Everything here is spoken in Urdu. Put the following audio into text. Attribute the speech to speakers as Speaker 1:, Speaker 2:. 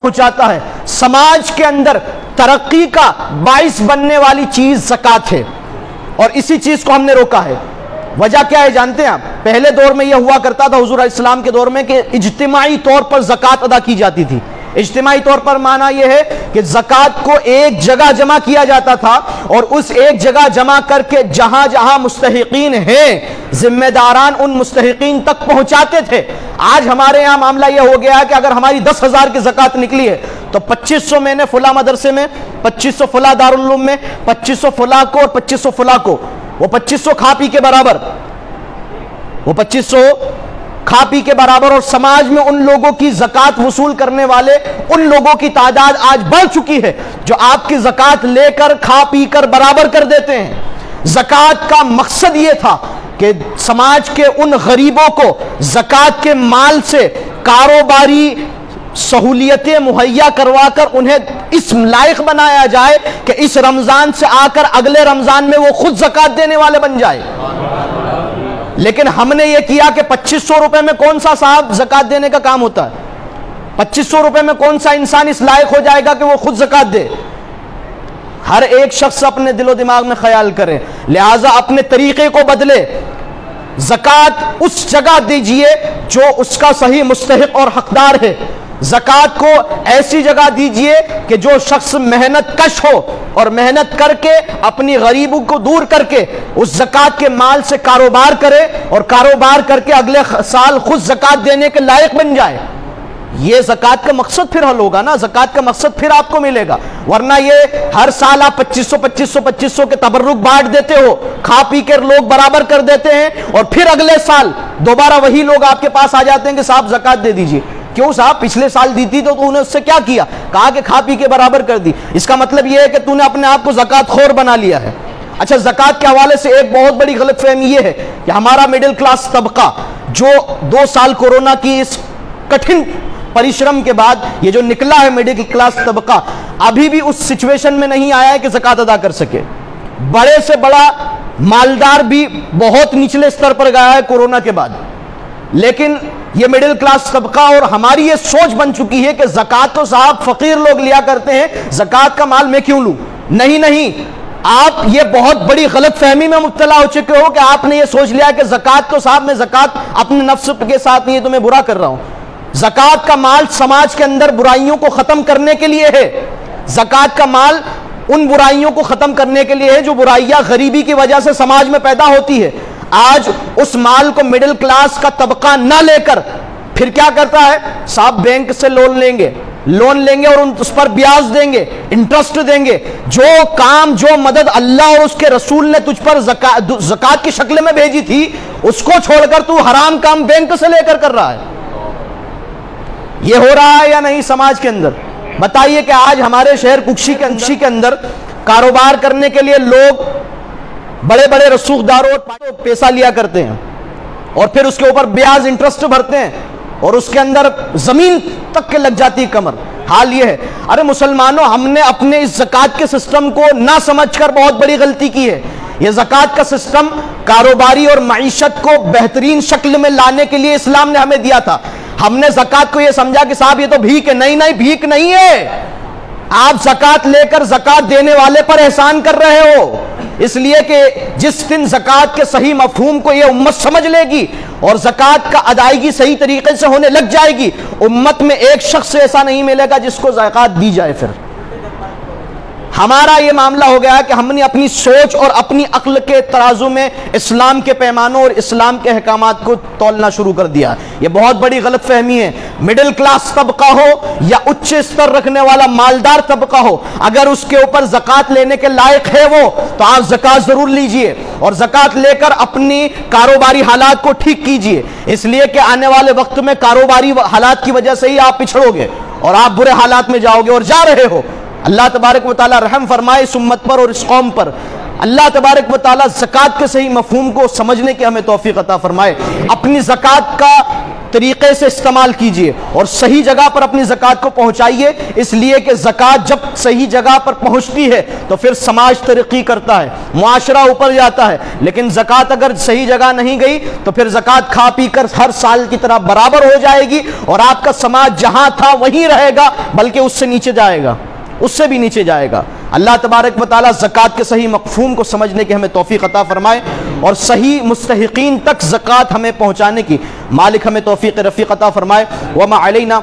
Speaker 1: پہنچاتا ہے۔ سماج کے اندر ترقی کا باعث بننے والی چیز زکوٰۃ ہے، اور اسی چیز کو ہم نے روکا ہے۔ وجہ کیا ہے جانتے ہیں آپ؟ پہلے دور میں یہ ہوا کرتا تھا حضور علیہ السلام کے دور میں کہ اجتماعی طور پر زکوٰۃ ادا کی جاتی تھی۔ اجتماعی طور پر معنی یہ ہے کہ زکوٰۃ کو ایک جگہ جمع کیا جاتا تھا، اور اس ایک جگہ جمع کر کے جہاں جہاں مستحقین ہیں ذمہ داران ان مستحقین تک پہنچاتے تھے۔ آج ہمارے یہاں معاملہ یہ ہو گیا ہے کہ اگر ہماری 10,000 کی زکوٰۃ نکلی ہے تو 2500 میں نے فلاں مدرسے میں، 2500 فلاں دارالعلوم میں، 2500 فلاں کو اور 2500 فلاں کو، وہ 2500 کھا پی کے برابر، وہ 2500 کھا پی کے برابر۔ اور سماج میں ان لوگوں کی زکوٰۃ وصول کرنے والے ان لوگوں کی تعداد آج بڑھ چکی ہے جو آپ کی زکوٰۃ لے کر کھا پی کر برابر کر دیتے ہیں۔ زکوٰۃ کا مقصد یہ تھا کہ سماج کے ان غریبوں کو زکوٰۃ کے مال سے کاروباری سہولیتیں مہیا کروا کر انہیں اس لائق بنایا جائے کہ اس رمضان سے آ کر اگلے رمضان میں وہ خود زکوٰۃ دینے والے بن جائے۔ لیکن ہم نے یہ کیا کہ 2500 روپے میں کون سا صاحب زکوٰۃ دینے کا کام ہوتا ہے؟ 2500 روپے میں کون سا انسان اس لائق ہو جائے گا کہ وہ خود زکوٰۃ دے؟ ہر ایک شخص اپنے دل و دماغ میں خیال کرے، لہٰذا اپنے طریقے کو بدلے۔ زکوٰۃ اس جگہ دیجئے جو اس کا صحیح مستحق اور حقدار ہے۔ زکوٰۃ کو ایسی جگہ دیجئے کہ جو شخص محنت کش ہو اور محنت کر کے اپنی غریبوں کو دور کر کے اس زکوٰۃ کے مال سے کاروبار کرے، اور کاروبار کر کے اگلے سال خود زکوٰۃ دینے کے لائق بن جائے۔ یہ زکوٰۃ کا مقصد پھر حل ہوگا نا، زکوٰۃ کا مقصد پھر آپ کو ملے گا۔ ورنہ یہ ہر سال آپ 2500 کے تبرک بانٹ دیتے ہو، کھا پی کر لوگ برابر کر دیتے ہیں، اور پھر اگلے سال دوبارہ وہی لوگ آپ کے پاس آ جاتے ہیں کہ صاحب زکوٰۃ دے دیجئے۔ کیوں صاحب؟ پچھلے سال دی تھی تو نے اس سے کیا کیا؟ کہا کہ کھا پی کے برابر کر دی۔ اس کا مطلب یہ ہے کہ تو نے اپنے آپ کو زکوٰۃ خور بنا لیا ہے۔ اچھا، زکوٰۃ کے حوالے سے ایک بہت بڑی غلط فہمی یہ ہے کہ ہمارا مڈل کلاس طبقہ جو 2 سال کورونا کی اس کٹھن پریشرم کے بعد یہ جو نکلا ہے مڈل کلاس طبقہ، ابھی بھی اس سچویشن میں نہیں آیا ہے کہ زکوٰۃ ادا کر سکے۔ بڑے سے بڑا مالدار بھی بہت نچلے سطر پر گیا ہے کورونا کے بعد، لیکن یہ مڈل کلاس طبقہ اور ہماری یہ سوچ بن چکی ہے کہ زکوٰۃ تو صاحب فقیر لوگ لیا کرتے ہیں، زکوٰۃ کا مال میں کیوں لوں؟ نہیں، آپ یہ بہت بڑی غلط فہمی میں مبتلا ہو چکے ہو کہ آپ نے یہ سوچ لیا کہ زکوٰۃ تو صاحب میں زکوٰۃ اپنے نفس کے ساتھ نہیں تو میں برا کر رہا ہوں۔ زکوٰۃ کا مال سماج کے اندر برائیوں کو ختم کرنے کے لیے ہے۔ زکوٰۃ کا مال ان برائیوں کو ختم کرنے کے لیے ہے جو برائیاں غریبی کی وجہ سے سماج میں پیدا ہوتی ہے۔ آج اس مال کو مڈل کلاس کا طبقہ نہ لے کر پھر کیا کرتا ہے؟ صاحب بینک سے لون لیں گے اور اس پر بیاج دیں گے، انٹرسٹ دیں گے۔ جو کام، جو مدد اللہ اور اس کے رسول نے تجھ پر زکوٰۃ کی شکل میں بھیجی تھی، اس کو چھوڑ کر تو حرام کام بینک سے لے کر رہا ہے۔ یہ ہو رہا ہے یا نہیں سماج کے اندر؟ بتائیے کہ آج ہمارے شہر ککشی کے اندر کاروبار کرنے کے لیے لوگ بڑے بڑے رسوخداروں پیسہ لیا کرتے ہیں، اور پھر اس کے اوپر بیاج انٹرسٹ بھرتے ہیں، اور اس کے اندر زمین تک کے لگ جاتی کمر۔ حال یہ ہے، ارے مسلمانوں، ہم نے اپنے اس زکوٰۃ کے سسٹم کو نہ سمجھ کر بہت بڑی غلطی کی ہے۔ یہ زکوٰۃ کا سسٹم کاروباری اور معیشت کو بہترین شکل میں لانے کے لیے اسلام نے ہمیں دیا تھا۔ ہم نے زکوٰۃ کو یہ سمجھا کہ صاحب یہ تو بھیک ہے۔ نہیں، بھیک نہیں ہے۔ آپ زکوٰۃ لے کر زکوٰۃ دینے والے پر احسان کر رہے ہو، اس لیے کہ جس دن زکوٰۃ کے صحیح مفہوم کو یہ امت سمجھ لے گی اور زکوٰۃ کا ادائیگی صحیح طریقے سے ہونے لگ جائے گی، امت میں ایک شخص ایسا نہیں ملے گا جس کو زکوٰۃ دی جائے۔ پھر ہمارا یہ معاملہ ہو گیا کہ ہم نے اپنی سوچ اور اپنی عقل کے ترازو میں اسلام کے پیمانوں اور اسلام کے احکامات کو تولنا شروع کر دیا۔ یہ بہت بڑی غلط فہمی ہے۔ مڈل کلاس طبقہ ہو یا اچ استر رکھنے والا مالدار طبقہ ہو، اگر اس کے اوپر زکوٰۃ لینے کے لائق ہے وہ، تو آپ زکوٰۃ ضرور لیجئے، اور زکوٰۃ لے کر اپنی کاروباری حالات کو ٹھیک کیجئے، اس لیے کہ آنے والے وقت میں کاروباری حالات کی وجہ سے ہی آپ پچھڑو گے اور آپ برے حالات میں جاؤ گے، اور جا رہے ہو۔ اللہ تبارک و تعالی رحم فرمائے اس امت پر اور اس قوم پر۔ اللہ تبارک و تعالی زکوٰۃ کے صحیح مفہوم کو سمجھنے کی ہمیں توفیق عطا فرمائے۔ اپنی زکوٰۃ کا طریقے سے استعمال کیجئے اور صحیح جگہ پر اپنی زکوٰۃ کو پہنچائیے، اس لیے کہ زکوٰۃ جب صحیح جگہ پر پہنچتی ہے تو پھر سماج ترقی کرتا ہے، معاشرہ اوپر جاتا ہے۔ لیکن زکوٰۃ اگر صحیح جگہ نہیں گئی تو پھر زکوٰۃ کھا پی کر ہر سال کی طرح برابر ہو جائے گی، اور آپ کا سماج جہاں تھا وہیں رہے گا، بلکہ اس سے نیچے جائے گا، اس سے بھی نیچے جائے گا۔ اللہ تبارک و تعالیٰ زکوٰۃ کے صحیح مفہوم کو سمجھنے کی ہمیں توفیق عطا فرمائے، اور صحیح مستحقین تک زکوٰۃ ہمیں پہنچانے کی مالک ہمیں توفیق رفیق عطا فرمائے۔ وما علینا